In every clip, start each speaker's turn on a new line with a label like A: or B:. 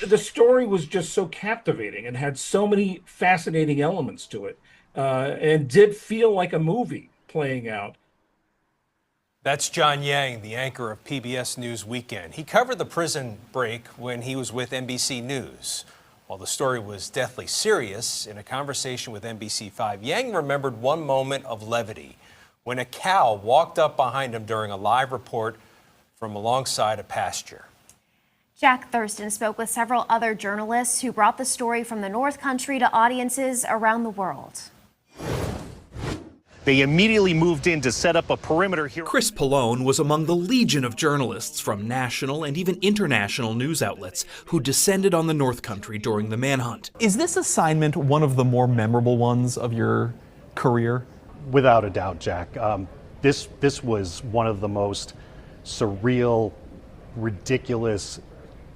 A: the story was just so captivating and had so many fascinating elements to it, and did feel like a movie playing out.
B: That's John Yang, the anchor of PBS News Weekend. He covered the prison break when he was with NBC News. While the story was deathly serious, in a conversation with NBC5, Yang remembered one moment of levity when a cow walked up behind him during a live report from alongside a pasture.
C: Jack Thurston spoke with several other journalists who brought the story from the North Country to audiences around the world.
D: They immediately moved in to set up a perimeter here.
E: Chris Pollone was among the legion of journalists from national and even international news outlets who descended on the North Country during the manhunt.
F: Is this assignment one of the more memorable ones of your career?
D: Without a doubt, Jack. This was one of the most surreal, ridiculous,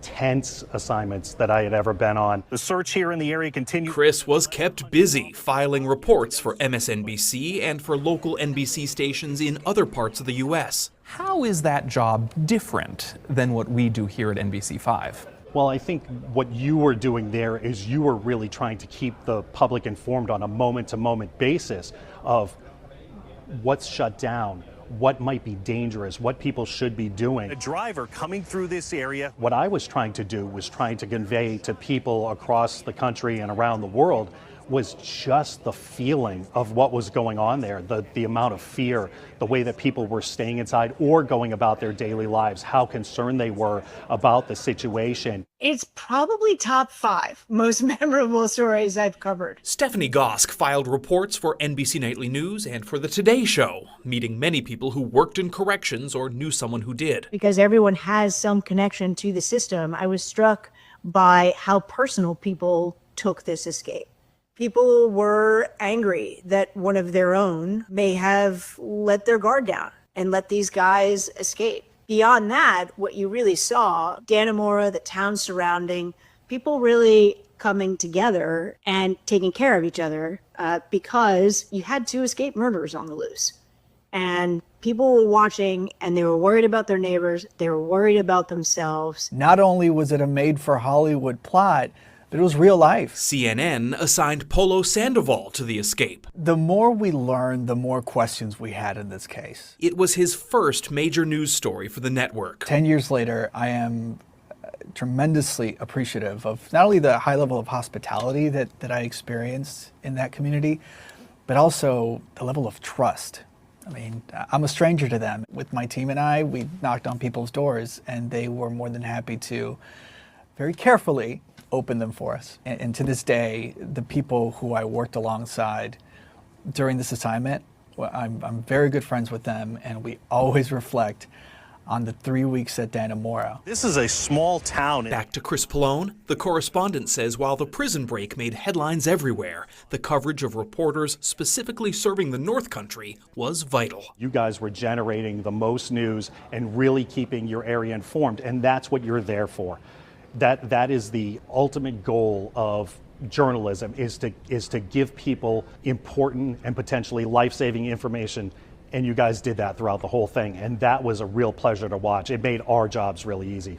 D: tense assignments that I had ever been on. The search here in the area continued.
E: Chris was kept busy filing reports for MSNBC and for local NBC stations in other parts of the U.S.
F: How is that job different than what we do here at NBC5?
D: Well, I think what you were doing there is you were really trying to keep the public informed on a moment-to-moment basis of what's shut down, what might be dangerous, what people should be doing.
G: A driver coming through this area.
D: What I was trying to do was trying to convey to people across the country and around the world was just the feeling of what was going on there, the amount of fear, the way that people were staying inside or going about their daily lives, how concerned they were about the situation.
H: It's probably top 5 most memorable stories I've covered.
E: Stephanie Gosk filed reports for NBC Nightly News and for The Today Show, meeting many people who worked in corrections or knew someone who did.
H: Because everyone has some connection to the system, I was struck by how personal people took this escape. People were angry that one of their own may have let their guard down and let these guys escape. Beyond that, what you really saw, Dannemora, the town surrounding, people really coming together and taking care of each other because you had 2 escaped murderers on the loose. And people were watching and they were worried about their neighbors. They were worried about themselves.
I: Not only was it a made-for-Hollywood plot, but it was real life.
E: CNN assigned Polo Sandoval to the escape.
I: The more we learned, the more questions we had in this case.
E: It was his first major news story for the network.
I: 10 years later, I am tremendously appreciative of not only the high level of hospitality that I experienced in that community, but also the level of trust. I mean, I'm a stranger to them. With my team and I, we knocked on people's doors, and they were more than happy to very carefully open them for us. And to this day, the people who I worked alongside during this assignment, well, I'm very good friends with them, and we always reflect on the 3 weeks at Dannemora.
G: This is a small town.
E: Back to Chris Pollone, the correspondent says while the prison break made headlines everywhere, the coverage of reporters specifically serving the North Country was vital.
D: You guys were generating the most news and really keeping your area informed, and that's what you're there for. That is the ultimate goal of journalism, is to give people important and potentially life-saving information, and you guys did that throughout the whole thing, and that was a real pleasure to watch. It made our jobs really easy.